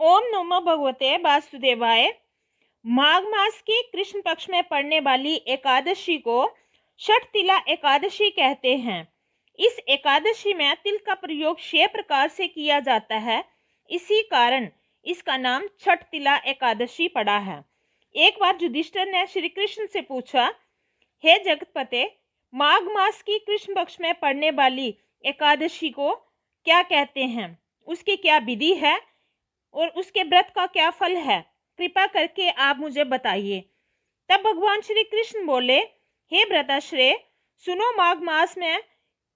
ओम नमो भगवते वासुदेवाय। माघ मास की कृष्ण पक्ष में पड़ने वाली एकादशी को छठ तिला एकादशी कहते हैं। इस एकादशी में तिल का प्रयोग 6 प्रकार से किया जाता है, इसी कारण इसका नाम छठ तिला एकादशी पड़ा है। एक बार युधिष्ठिर ने श्री कृष्ण से पूछा, हे जगतपते, माघ मास की कृष्ण पक्ष में पड़ने वाली एकादशी को क्या कहते हैं, उसकी क्या विधि है और उसके व्रत का क्या फल है, कृपा करके आप मुझे बताइए। तब भगवान श्री कृष्ण बोले, हे व्रताश्रेय, सुनो, माघ मास में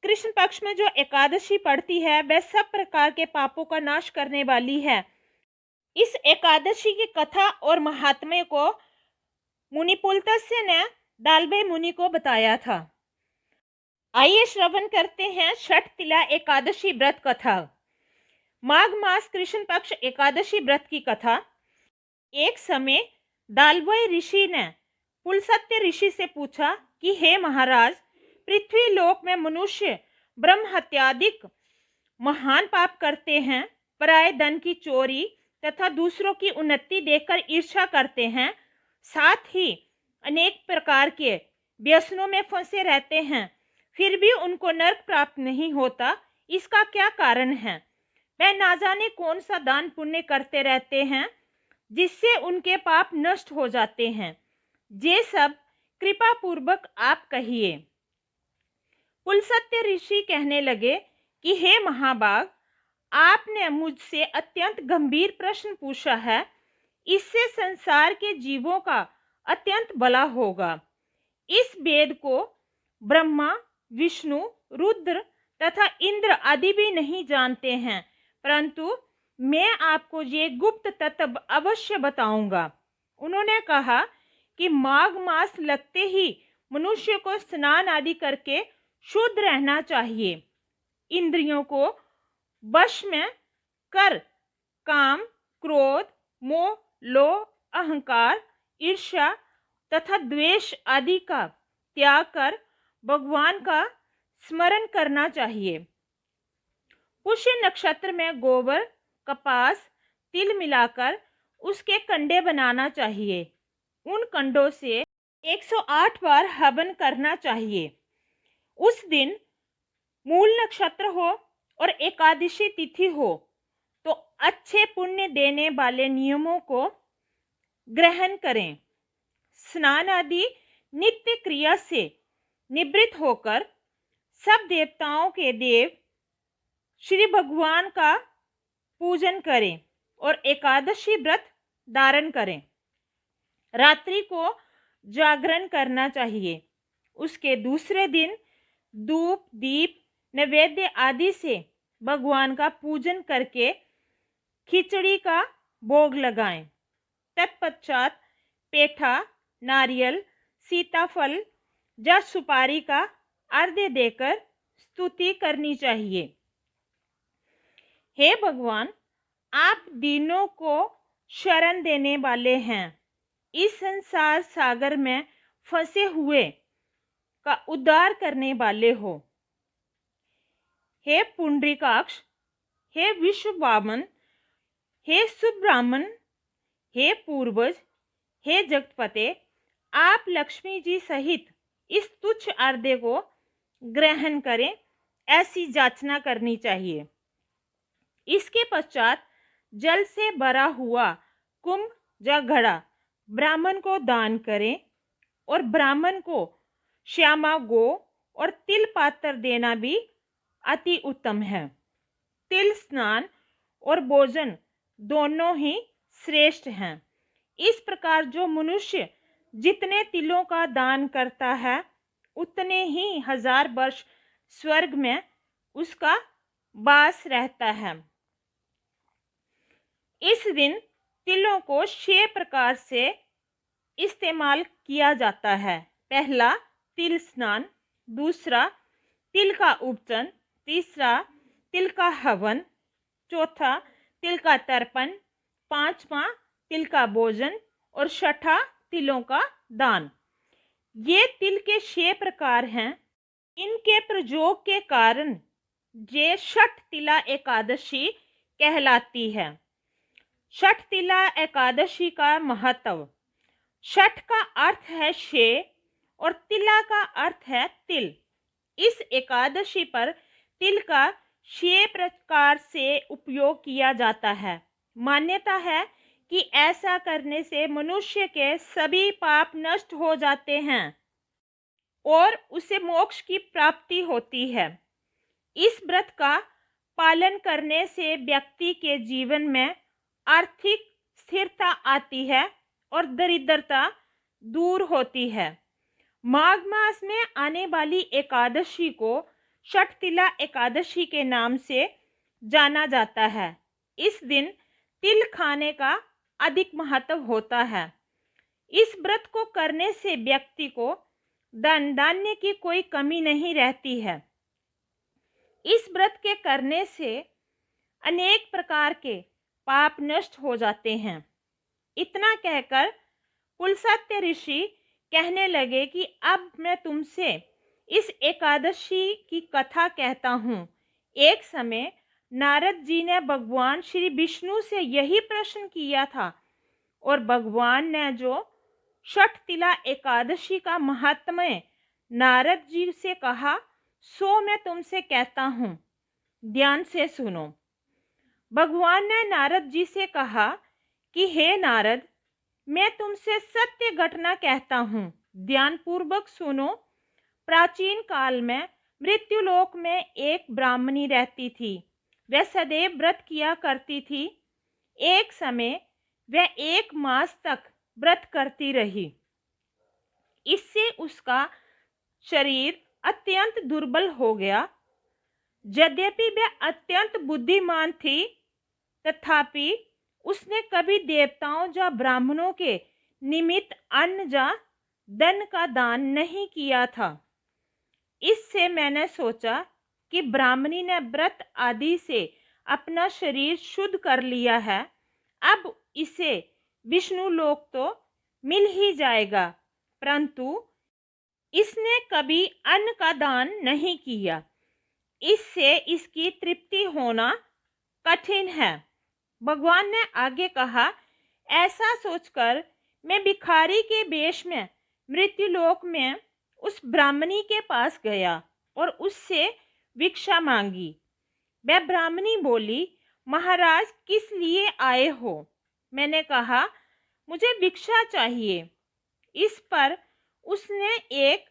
कृष्ण पक्ष में जो एकादशी पड़ती है वह सब प्रकार के पापों का नाश करने वाली है। इस एकादशी की कथा और महात्म्य को मुनि पुलत्स्य ने दालभे मुनि को बताया था। आइए श्रवण करते हैं छठ तिला एकादशी व्रत कथा। माघ मास कृष्ण पक्ष एकादशी व्रत की कथा। एक समय दालभय ऋषि ने पुलत्स्य ऋषि से पूछा कि हे महाराज, पृथ्वी लोक में मनुष्य ब्रह्म हत्यादिक महान पाप करते हैं, पराये धन की चोरी तथा दूसरों की उन्नति देखकर ईर्ष्या करते हैं, साथ ही अनेक प्रकार के व्यसनों में फंसे रहते हैं, फिर भी उनको नरक प्राप्त नहीं होता। इसका क्या कारण है? वह ना जाने कौन सा दान पुण्य करते रहते हैं जिससे उनके पाप नष्ट हो जाते हैं। ये सब कृपा पूर्वक आप कहिए। पुलत्स्य ऋषि कहने लगे कि हे महाभाग, आपने मुझसे अत्यंत गंभीर प्रश्न पूछा है। इससे संसार के जीवों का अत्यंत भला होगा। इस वेद को ब्रह्मा, विष्णु, रुद्र तथा इंद्र आदि भी नहीं जानते हैं, परंतु मैं आपको ये गुप्त तत्व अवश्य बताऊंगा। उन्होंने कहा कि माघ मास लगते ही मनुष्य को स्नान आदि करके शुद्ध रहना चाहिए। इंद्रियों को वश में कर काम, क्रोध, मोह, लोभ, अहंकार, ईर्ष्या तथा द्वेष आदि का त्याग कर भगवान का स्मरण करना चाहिए। पुष्य नक्षत्र में गोबर, कपास, तिल मिलाकर उसके कंडे बनाना चाहिए। उन कंडों से 108 बार हवन करना चाहिए। उस दिन मूल नक्षत्र हो और एकादशी तिथि हो तो अच्छे पुण्य देने वाले नियमों को ग्रहण करें। स्नान आदि नित्य क्रिया से निवृत्त होकर सब देवताओं के देव श्री भगवान का पूजन करें और एकादशी व्रत धारण करें। रात्रि को जागरण करना चाहिए। उसके दूसरे दिन धूप, दीप, नैवेद्य आदि से भगवान का पूजन करके खिचड़ी का भोग लगाएं। तत्पश्चात पेठा, नारियल, सीताफल या सुपारी का अर्घ्य देकर स्तुति करनी चाहिए। हे भगवान, आप दीनों को शरण देने वाले हैं। इस संसार सागर में फंसे हुए का उद्धार करने वाले हो। हे पुंडरीकाक्ष, हे विश्ववामन, हे सुब्राह्मण, हे पूर्वज, हे जगतपते, आप लक्ष्मी जी सहित इस तुच्छ अर्घ्य को ग्रहण करें, ऐसी याचना करनी चाहिए। इसके पश्चात जल से भरा हुआ कुंभ या घड़ा ब्राह्मण को दान करें और ब्राह्मण को श्यामा गो और तिल पात्र देना भी अति उत्तम है। तिल स्नान और भोजन दोनों ही श्रेष्ठ हैं। इस प्रकार जो मनुष्य जितने तिलों का दान करता है उतने ही 1000 वर्ष स्वर्ग में उसका वास रहता है। इस दिन तिलों को 6 प्रकार से इस्तेमाल किया जाता है। पहला, तिल स्नान। दूसरा, तिल का उपचन। तीसरा, तिल का हवन। चौथा, तिल का तर्पण। पांचवा, तिल का भोजन। और छठा, तिलों का दान। ये तिल के 6 प्रकार हैं। इनके प्रयोग के कारण ये छठ तिला एकादशी कहलाती है। छठ तिला एकादशी का महत्व। छठ का अर्थ है शे और तिला का अर्थ है तिल। इस एकादशी पर तिल का 6 प्रकार से उपयोग किया जाता है। मान्यता है कि ऐसा करने से मनुष्य के सभी पाप नष्ट हो जाते हैं और उसे मोक्ष की प्राप्ति होती है। इस व्रत का पालन करने से व्यक्ति के जीवन में आर्थिक स्थिरता आती है और दरिद्रता दूर होती है। माघ मास में आने वाली एकादशी को छठ तिला एकादशी के नाम से जाना जाता है। इस दिन तिल खाने का अधिक महत्व होता है। इस व्रत को करने से व्यक्ति को धन धान्य की कोई कमी नहीं रहती है। इस व्रत के करने से अनेक प्रकार के पाप नष्ट हो जाते हैं। इतना कहकर पुलस्त्य ऋषि कहने लगे कि अब मैं तुमसे इस एकादशी की कथा कहता हूँ। एक समय नारद जी ने भगवान श्री विष्णु से यही प्रश्न किया था और भगवान ने जो छठ तिला एकादशी का महात्म्य नारद जी से कहा सो मैं तुमसे कहता हूँ, ध्यान से सुनो। भगवान ने नारद जी से कहा कि हे नारद, मैं तुमसे सत्य घटना कहता हूँ, ध्यानपूर्वक सुनो। प्राचीन काल में मृत्युलोक में एक ब्राह्मणी रहती थी। वह सदैव व्रत किया करती थी। एक समय वह 1 मास तक व्रत करती रही। इससे उसका शरीर अत्यंत दुर्बल हो गया। यद्यपि वह अत्यंत बुद्धिमान थी, तथापि उसने कभी देवताओं या ब्राह्मणों के निमित्त अन्न या धन का दान नहीं किया था। इससे मैंने सोचा कि ब्राह्मणी ने व्रत आदि से अपना शरीर शुद्ध कर लिया है, अब इसे विष्णु लोक तो मिल ही जाएगा, परंतु इसने कभी अन्न का दान नहीं किया। इससे इसकी तृप्ति होना कठिन है। भगवान ने आगे कहा, ऐसा सोचकर मैं भिखारी के वेश में मृत्युलोक में उस ब्राह्मणी के पास गया और उससे भिक्षा मांगी। वह ब्राह्मणी बोली, महाराज किस लिए आए हो? मैंने कहा, मुझे भिक्षा चाहिए। इस पर उसने एक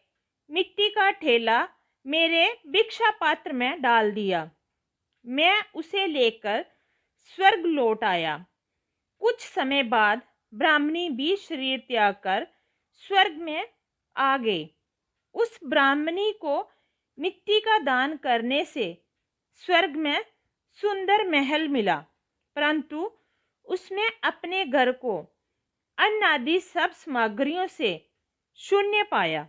मिट्टी का ठेला मेरे भिक्षा पात्र में डाल दिया। मैं उसे लेकर स्वर्ग लौट आया। कुछ समय बाद ब्राह्मणी भी शरीर त्याग कर स्वर्ग में आ गई। उस ब्राह्मणी को मिट्टी का दान करने से स्वर्ग में सुंदर महल मिला, परंतु उसमें अपने घर को अन्न आदि सब सामग्रियों से शून्य पाया।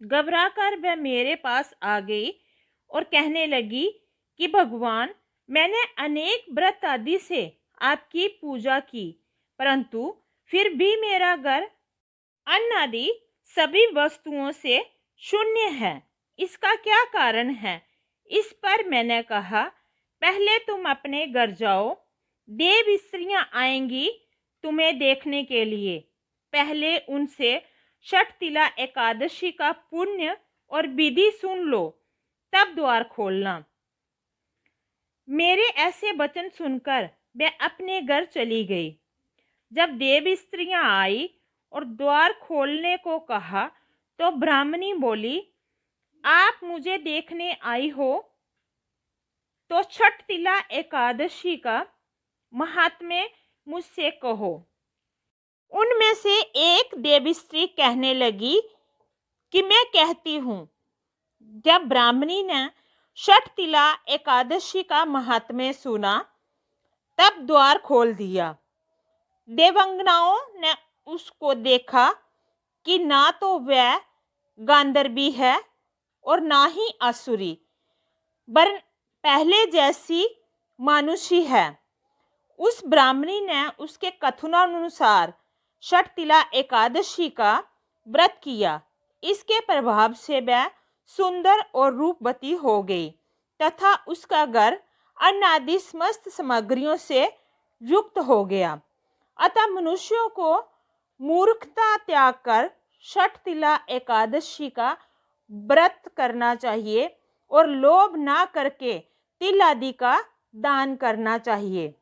घबराकर वह मेरे पास आ गई और कहने लगी कि भगवान, मैंने अनेक व्रत आदि से आपकी पूजा की, परंतु फिर भी मेरा घर अन्न आदि सभी वस्तुओं से शून्य है। इसका क्या कारण है? इस पर मैंने कहा, पहले तुम अपने घर जाओ, देव स्त्रियां आएंगी तुम्हें देखने के लिए। पहले उनसे छठ तिला एकादशी का पुण्य और विधि सुन लो, तब द्वार खोलना। मेरे ऐसे वचन सुनकर वह अपने घर चली गई। जब देव स्त्रियां आई और द्वार खोलने को कहा तो ब्राह्मणी बोली, आप मुझे देखने आई हो तो छठ तिला एकादशी का महात्म्य मुझसे कहो। उनमें से एक देवी स्त्री कहने लगी कि मैं कहती हूँ। जब ब्राह्मणी ने छठ तिला एकादशी का महात्म्य सुना, तब द्वार खोल दिया। देवांगनाओं ने उसको देखा कि ना तो वह गांधर्वी है और ना ही असुरी, वरन पहले जैसी मानुषी है। उस ब्राह्मणी ने उसके कथनानुसार छठ तिला एकादशी का व्रत किया। इसके प्रभाव से वह सुंदर और रूपवती हो गई तथा उसका घर अन्न आदि समस्त सामग्रियों से युक्त हो गया। अतः मनुष्यों को मूर्खता त्याग कर षटतिला एकादशी का व्रत करना चाहिए और लोभ ना करके तिल आदि का दान करना चाहिए।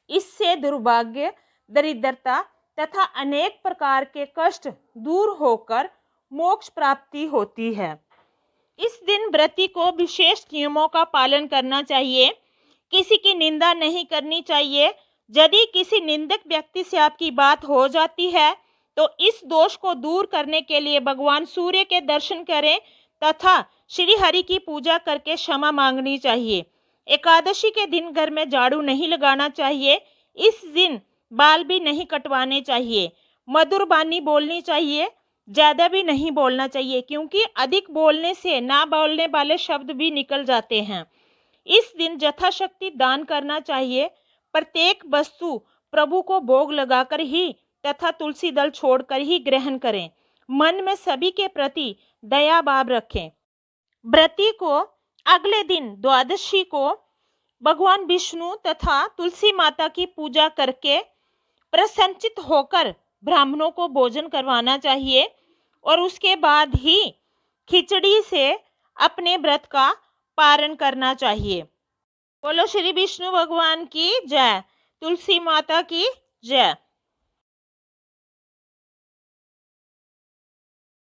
इससे दुर्भाग्य, दरिद्रता तथा अनेक प्रकार के कष्ट दूर होकर मोक्ष प्राप्ति होती है। इस दिन व्रती को विशेष नियमों का पालन करना चाहिए। किसी की निंदा नहीं करनी चाहिए। यदि किसी निंदक व्यक्ति से आपकी बात हो जाती है तो इस दोष को दूर करने के लिए भगवान सूर्य के दर्शन करें तथा श्री हरि की पूजा करके क्षमा मांगनी चाहिए। एकादशी के दिन घर में झाड़ू नहीं लगाना चाहिए। इस दिन बाल भी नहीं कटवाने चाहिए। मधुर वाणी बोलनी चाहिए, ज़्यादा भी नहीं बोलना चाहिए, क्योंकि अधिक बोलने से ना बोलने वाले शब्द भी निकल जाते हैं। इस दिन यथाशक्ति दान करना चाहिए। प्रत्येक वस्तु प्रभु को भोग लगाकर ही तथा तुलसी दल छोड़कर ही ग्रहण करें। मन में सभी के प्रति दया भाव रखें। व्रती को अगले दिन द्वादशी को भगवान विष्णु तथा तुलसी माता की पूजा करके प्रसन्नचित होकर ब्राह्मणों को भोजन करवाना चाहिए और उसके बाद ही खिचड़ी से अपने व्रत का पारण करना चाहिए। बोलो श्री विष्णु भगवान की जय, तुलसी माता की जय।